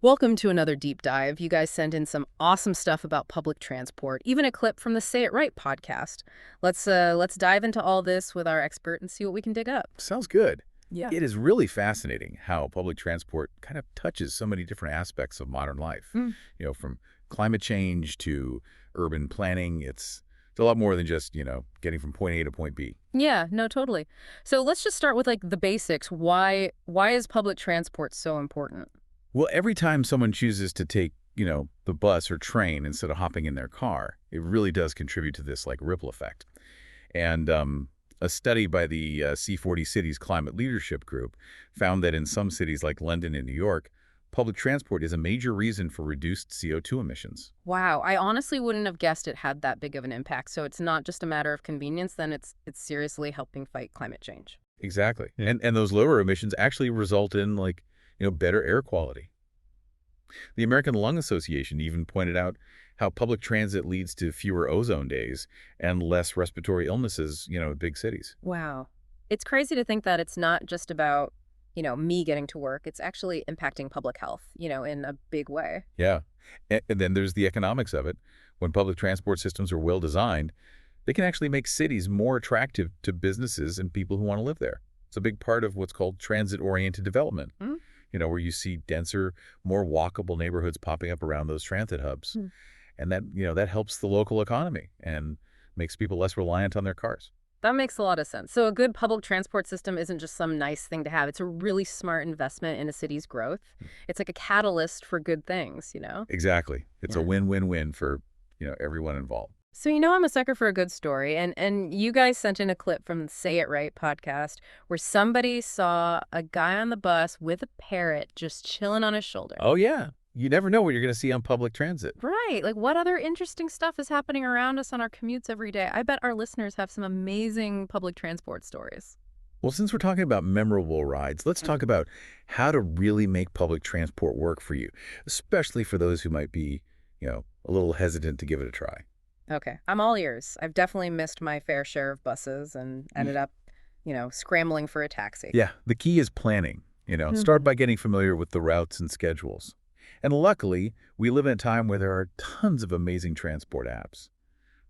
Welcome to another deep dive. You guys sent in some awesome stuff about public transport, even a clip from the Say It Right podcast. Let's dive into all this with our expert and see what we can dig up. Sounds good. Yeah. It is really fascinating how public transport kind of touches so many different aspects of modern life. Mm. From climate change to urban planning, it's a lot more than just, getting from point A to point B. Yeah, no, totally. So let's just start with like the basics. Why is public transport so important? Well, every time someone chooses to take, the bus or train instead of hopping in their car, it really does contribute to this like ripple effect. And a study by the C40 Cities Climate Leadership Group found that in some cities like London and New York, public transport is a major reason for reduced CO2 emissions. Wow, I honestly wouldn't have guessed it had that big of an impact. So it's not just a matter of convenience, then it's seriously helping fight climate change. Exactly. And those lower emissions actually result in like, better air quality. The American Lung Association even pointed out how public transit leads to fewer ozone days and less respiratory illnesses, in big cities. Wow. It's crazy to think that it's not just about, me getting to work. It's actually impacting public health, in a big way. Yeah. And then there's the economics of it. When public transport systems are well designed, they can actually make cities more attractive to businesses and people who want to live there. It's a big part of what's called transit-oriented development, Mm. where you see denser, more walkable neighborhoods popping up around those transit hubs. Mm. And that helps the local economy and makes people less reliant on their cars. That makes a lot of sense. So a good public transport system isn't just some nice thing to have. It's a really smart investment in a city's growth. It's like a catalyst for good things. Exactly. It's a Yeah. win-win-win for, everyone involved. So I'm a sucker for a good story, and you guys sent in a clip from the Say It Right podcast where somebody saw a guy on the bus with a parrot just chilling on his shoulder. Oh, yeah. You never know what you're going to see on public transit. Right. Like, what other interesting stuff is happening around us on our commutes every day? I bet our listeners have some amazing public transport stories. Well, since we're talking about memorable rides, let's talk about how to really make public transport work for you, especially for those who might be, a little hesitant to give it a try. Okay, I'm all ears. I've definitely missed my fair share of buses and ended up, scrambling for a taxi. Yeah, the key is planning. Start Mhm. by getting familiar with the routes and schedules. And luckily, we live in a time where there are tons of amazing transport apps.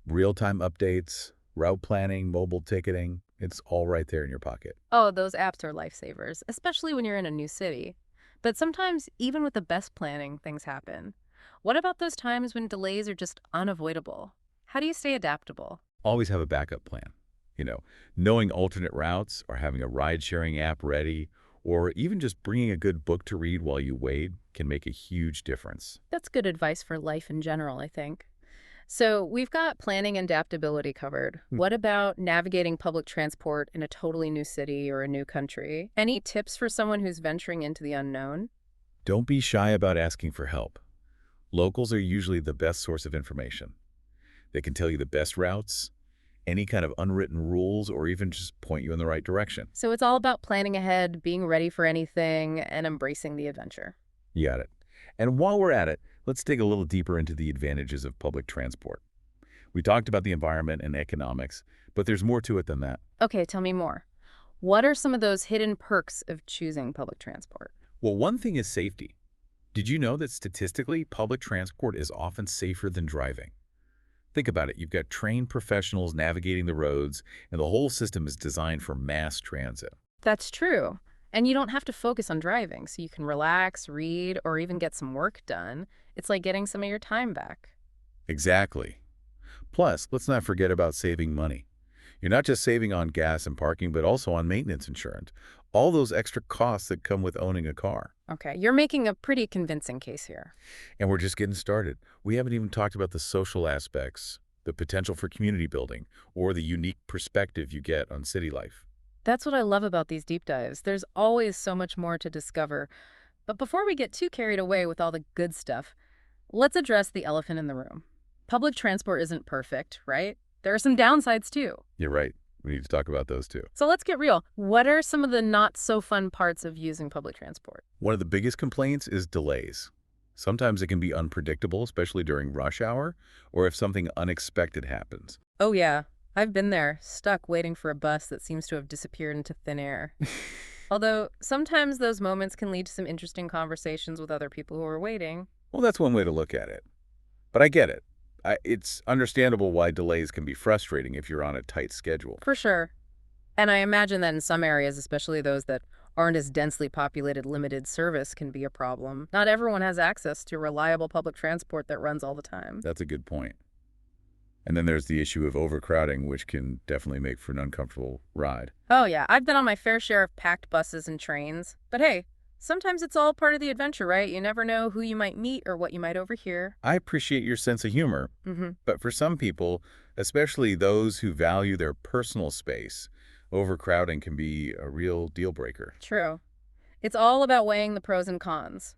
Real-time updates, route planning, mobile ticketing, it's all right there in your pocket. Oh, those apps are lifesavers, especially when you're in a new city. But sometimes, even with the best planning, things happen. What about those times when delays are just unavoidable? How do you stay adaptable? Always have a backup plan. You know, knowing alternate routes or having a ride-sharing app ready or even just bringing a good book to read while you wait can make a huge difference. That's good advice for life in general, I think. So we've got planning and adaptability covered. Hmm. What about navigating public transport in a totally new city or a new country? Any tips for someone who's venturing into the unknown? Don't be shy about asking for help. Locals are usually the best source of information. They can tell you the best routes, any kind of unwritten rules, or even just point you in the right direction. So it's all about planning ahead, being ready for anything, and embracing the adventure. You got it. And while we're at it, let's dig a little deeper into the advantages of public transport. We talked about the environment and economics, but there's more to it than that. Okay, tell me more. What are some of those hidden perks of choosing public transport? Well, one thing is safety. Did you know that statistically, public transport is often safer than driving? Think about it. You've got trained professionals navigating the roads, and the whole system is designed for mass transit. That's true. And you don't have to focus on driving, so you can relax, read, or even get some work done. It's like getting some of your time back. Exactly. Plus, let's not forget about saving money. You're not just saving on gas and parking, but also on maintenance insurance. All those extra costs that come with owning a car. Okay, you're making a pretty convincing case here. And we're just getting started. We haven't even talked about the social aspects, the potential for community building, or the unique perspective you get on city life. That's what I love about these deep dives. There's always so much more to discover. But before we get too carried away with all the good stuff, let's address the elephant in the room. Public transport isn't perfect, right? There are some downsides too. You're right. We need to talk about those too. So let's get real. What are some of the not so fun parts of using public transport? One of the biggest complaints is delays. Sometimes it can be unpredictable, especially during rush hour or if something unexpected happens. Oh, yeah. I've been there, stuck waiting for a bus that seems to have disappeared into thin air. Although sometimes those moments can lead to some interesting conversations with other people who are waiting. Well, that's one way to look at it. But I get it. It's understandable why delays can be frustrating if you're on a tight schedule. For sure. And I imagine that in some areas, especially those that aren't as densely populated, limited service can be a problem. Not everyone has access to reliable public transport that runs all the time. That's a good point. And then there's the issue of overcrowding, which can definitely make for an uncomfortable ride. Oh, yeah, I've been on my fair share of packed buses and trains. But hey, sometimes it's all part of the adventure, right? You never know who you might meet or what you might overhear. I appreciate your sense of humor, Mm-hmm. but for some people, especially those who value their personal space, overcrowding can be a real deal breaker. True. It's all about weighing the pros and cons.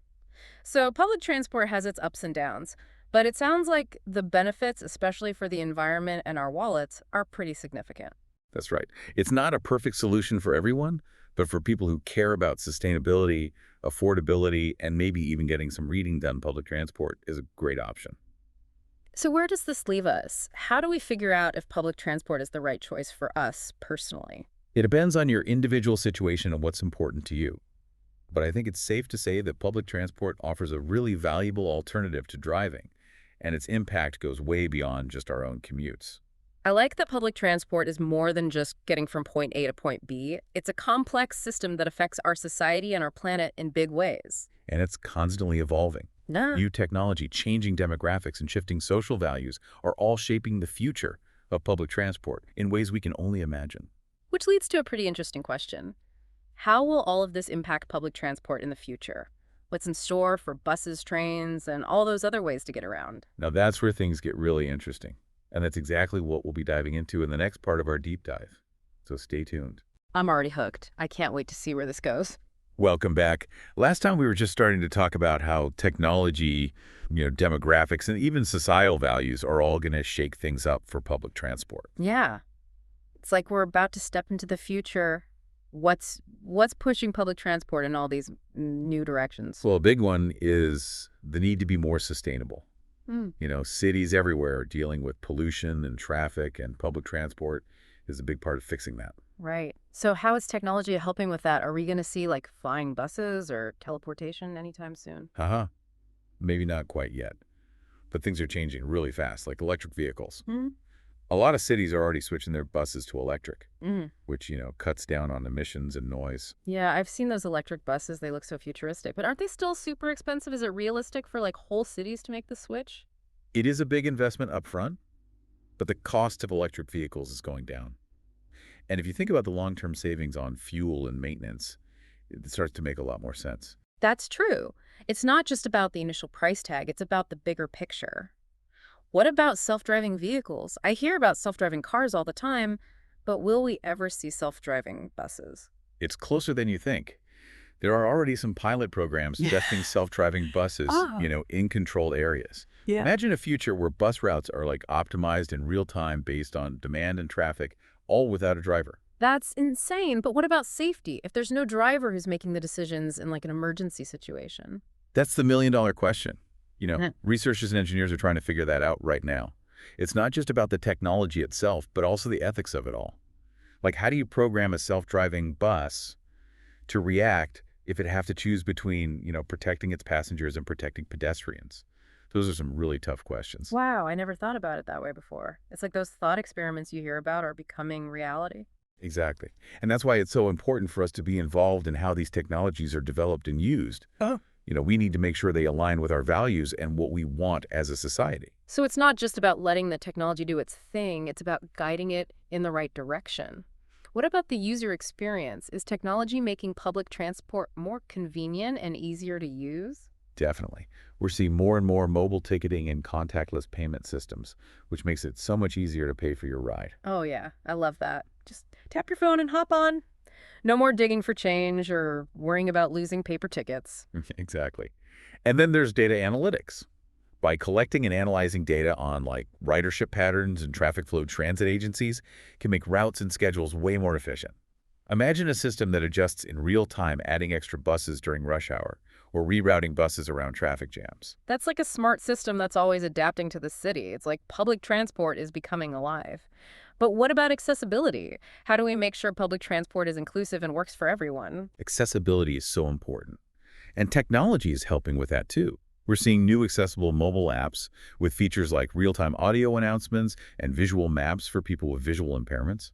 So, public transport has its ups and downs, but it sounds like the benefits, especially for the environment and our wallets, are pretty significant. That's right. It's not a perfect solution for everyone, but for people who care about sustainability, affordability, and maybe even getting some reading done, public transport is a great option. So, where does this leave us? How do we figure out if public transport is the right choice for us personally? It depends on your individual situation and what's important to you. But I think it's safe to say that public transport offers a really valuable alternative to driving, and its impact goes way beyond just our own commutes. I like that public transport is more than just getting from point A to point B. It's a complex system that affects our society and our planet in big ways. And it's constantly evolving. Nah. New technology, changing demographics, and shifting social values are all shaping the future of public transport in ways we can only imagine. Which leads to a pretty interesting question. How will all of this impact public transport in the future? What's in store for buses, trains, and all those other ways to get around? Now that's where things get really interesting. And that's exactly what we'll be diving into in the next part of our deep dive. So stay tuned. I'm already hooked. I can't wait to see where this goes. Welcome back. Last time we were just starting to talk about how technology, demographics, and even societal values are all going to shake things up for public transport. Yeah. It's like we're about to step into the future. What's pushing public transport in all these new directions? Well, a big one is the need to be more sustainable. Hmm. Cities everywhere are dealing with pollution and traffic, and public transport is a big part of fixing that. Right. So how is technology helping with that? Are we going to see like flying buses or teleportation anytime soon? Haha. Maybe not quite yet, but things are changing really fast, like electric vehicles. Hmm. A lot of cities are already switching their buses to electric, Mm. which, cuts down on emissions and noise. Yeah, I've seen those electric buses. They look so futuristic. But aren't they still super expensive? Is it realistic for like whole cities to make the switch? It is a big investment up front, but the cost of electric vehicles is going down. And if you think about the long-term savings on fuel and maintenance, it starts to make a lot more sense. That's true. It's not just about the initial price tag, it's about the bigger picture. What about self-driving vehicles? I hear about self-driving cars all the time, but will we ever see self-driving buses? It's closer than you think. There are already some pilot programs testing self-driving buses, in controlled areas. Yeah. Imagine a future where bus routes are like optimized in real time based on demand and traffic, all without a driver. That's insane. But what about safety? If there's no driver who's making the decisions in like an emergency situation? That's the million-dollar question. Huh. Researchers and engineers are trying to figure that out right now. It's not just about the technology itself, but also the ethics of it all. Like, how do you program a self-driving bus to react if it have to choose between, protecting its passengers and protecting pedestrians? Those are some really tough questions. Wow, I never thought about it that way before. It's like those thought experiments you hear about are becoming reality. Exactly. And that's why it's so important for us to be involved in how these technologies are developed and used. We need to make sure they align with our values and what we want as a society. So it's not just about letting the technology do its thing, it's about guiding it in the right direction. What about the user experience? Is technology making public transport more convenient and easier to use? Definitely. We're seeing more and more mobile ticketing and contactless payment systems, which makes it so much easier to pay for your ride. Oh yeah, I love that. Just tap your phone and hop on. No more digging for change or worrying about losing paper tickets. Exactly. And then there's data analytics. By collecting and analyzing data on ridership patterns and traffic flow, transit agencies can make routes and schedules way more efficient. Imagine a system that adjusts in real time, adding extra buses during rush hour or rerouting buses around traffic jams. That's like a smart system that's always adapting to the city. It's like public transport is becoming alive. But what about accessibility? How do we make sure public transport is inclusive and works for everyone? Accessibility is so important. And technology is helping with that too. We're seeing new accessible mobile apps with features like real-time audio announcements and visual maps for people with visual impairments.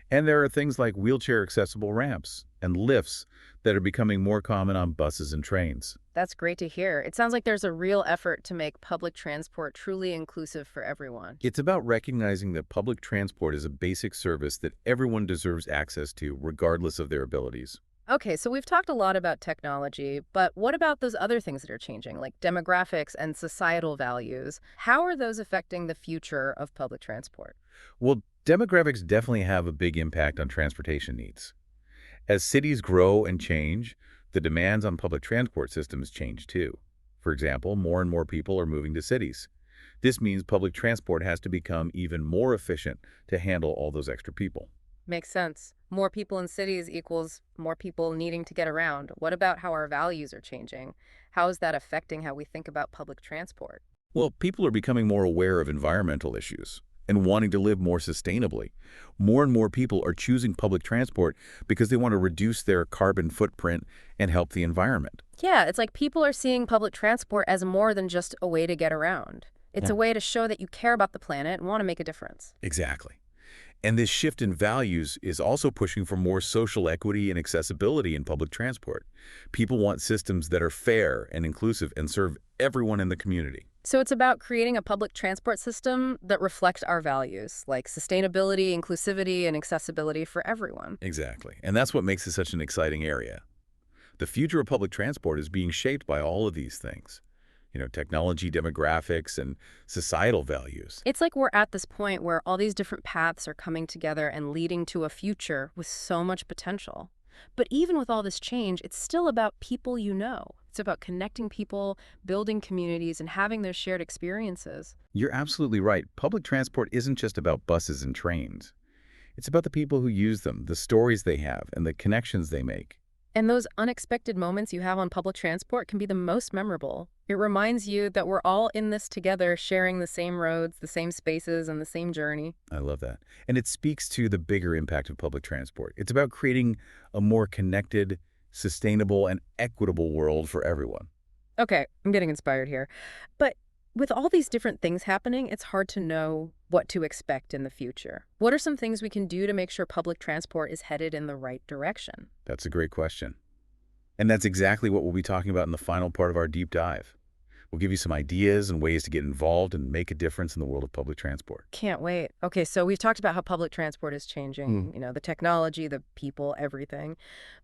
And there are things like wheelchair-accessible ramps and lifts that are becoming more common on buses and trains. That's great to hear. It sounds like there's a real effort to make public transport truly inclusive for everyone. It's about recognizing that public transport is a basic service that everyone deserves access to, regardless of their abilities. Okay, so we've talked a lot about technology, but what about those other things that are changing, like demographics and societal values? How are those affecting the future of public transport? Well, demographics definitely have a big impact on transportation needs. As cities grow and change, the demands on public transport systems change too. For example, more and more people are moving to cities. This means public transport has to become even more efficient to handle all those extra people. Makes sense. More people in cities equals more people needing to get around. What about how our values are changing? How is that affecting how we think about public transport? Well, people are becoming more aware of environmental issues and wanting to live more sustainably. More and more people are choosing public transport because they want to reduce their carbon footprint and help the environment. Yeah, it's like people are seeing public transport as more than just a way to get around. It's Yeah. a way to show that you care about the planet and want to make a difference. Exactly. And this shift in values is also pushing for more social equity and accessibility in public transport. People want systems that are fair and inclusive and serve everyone in the community. So it's about creating a public transport system that reflects our values, like sustainability, inclusivity, and accessibility for everyone. Exactly. And that's what makes it such an exciting area. The future of public transport is being shaped by all of these things. Technology, demographics, and societal values. It's like we're at this point where all these different paths are coming together and leading to a future with so much potential. But even with all this change, it's still about people you know. It's about connecting people, building communities, and having those shared experiences. You're absolutely right. Public transport isn't just about buses and trains. It's about the people who use them, the stories they have, and the connections they make. And those unexpected moments you have on public transport can be the most memorable. It reminds you that we're all in this together, sharing the same roads, the same spaces, and the same journey. I love that. And it speaks to the bigger impact of public transport. It's about creating a more connected, sustainable, and equitable world for everyone. Okay, I'm getting inspired here. But with all these different things happening, it's hard to know what to expect in the future. What are some things we can do to make sure public transport is headed in the right direction? That's a great question. And that's exactly what we'll be talking about in the final part of our deep dive. We'll give you some ideas and ways to get involved and make a difference in the world of public transport. Can't wait. Okay, so we've talked about how public transport is changing, the technology, the people, everything.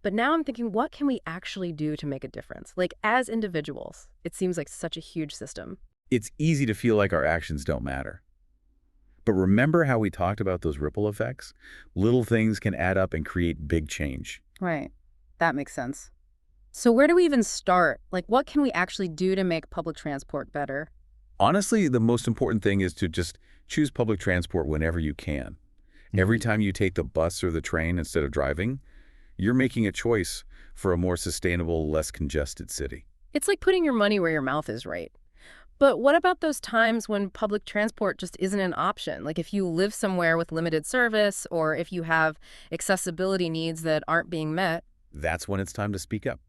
But now I'm thinking, what can we actually do to make a difference? Like, as individuals, it seems like such a huge system. It's easy to feel like our actions don't matter. But remember how we talked about those ripple effects? Little things can add up and create big change. Right. That makes sense. So where do we even start? Like, what can we actually do to make public transport better? Honestly, the most important thing is to just choose public transport whenever you can. Every time you take the bus or the train instead of driving, you're making a choice for a more sustainable, less congested city. It's like putting your money where your mouth is, right? But what about those times when public transport just isn't an option? Like if you live somewhere with limited service or if you have accessibility needs that aren't being met? That's when it's time to speak up.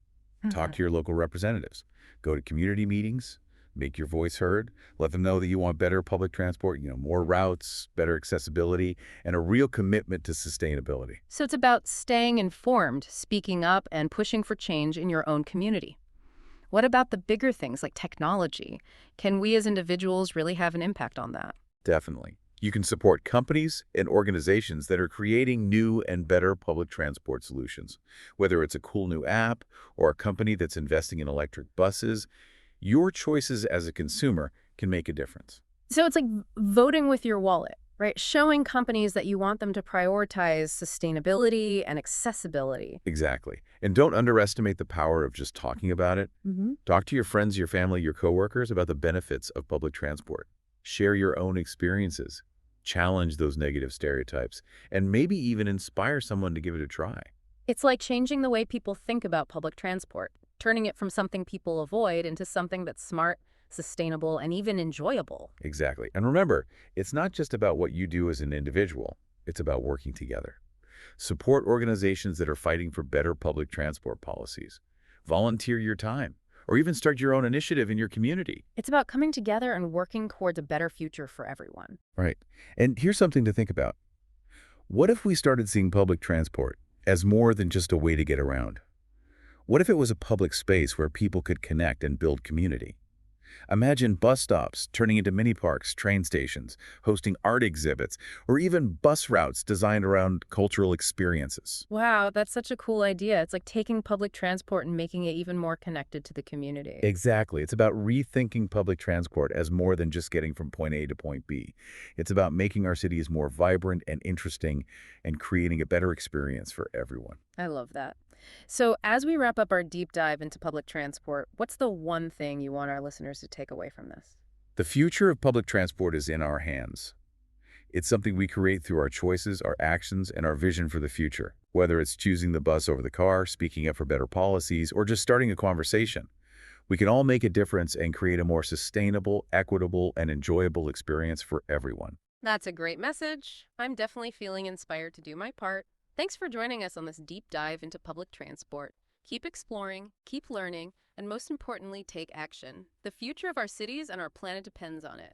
Talk to your local representatives. Go to community meetings. Make your voice heard. Let them know that you want better public transport, more routes, better accessibility, and a real commitment to sustainability. So it's about staying informed, speaking up, and pushing for change in your own community. What about the bigger things like technology? Can we as individuals really have an impact on that? Definitely. You can support companies and organizations that are creating new and better public transport solutions. Whether it's a cool new app or a company that's investing in electric buses, your choices as a consumer can make a difference. So it's like voting with your wallet, right? Showing companies that you want them to prioritize sustainability and accessibility. Exactly. And don't underestimate the power of just talking about it. Talk to your friends, your family, your coworkers about the benefits of public transport. Share your own experiences. Challenge those negative stereotypes, and maybe even inspire someone to give it a try. It's like changing the way people think about public transport, turning it from something people avoid into something that's smart, sustainable, and even enjoyable. Exactly. And remember, it's not just about what you do as an individual. It's about working together. Support organizations that are fighting for better public transport policies. Volunteer your time, or even start your own initiative in your community. It's about coming together and working towards a better future for everyone. Right. And here's something to think about. What if we started seeing public transport as more than just a way to get around? What if it was a public space where people could connect and build community? Imagine bus stops turning into mini parks, train stations, hosting art exhibits, or even bus routes designed around cultural experiences. Wow, that's such a cool idea. It's like taking public transport and making it even more connected to the community. Exactly. It's about rethinking public transport as more than just getting from point A to point B. It's about making our cities more vibrant and interesting and creating a better experience for everyone. I love that. So, as we wrap up our deep dive into public transport, what's the one thing you want our listeners to take away from this? The future of public transport is in our hands. It's something we create through our choices, our actions, and our vision for the future. Whether it's choosing the bus over the car, speaking up for better policies, or just starting a conversation, we can all make a difference and create a more sustainable, equitable, and enjoyable experience for everyone. That's a great message. I'm definitely feeling inspired to do my part. Thanks for joining us on this deep dive into public transport. Keep exploring, keep learning, and most importantly, take action. The future of our cities and our planet depends on it.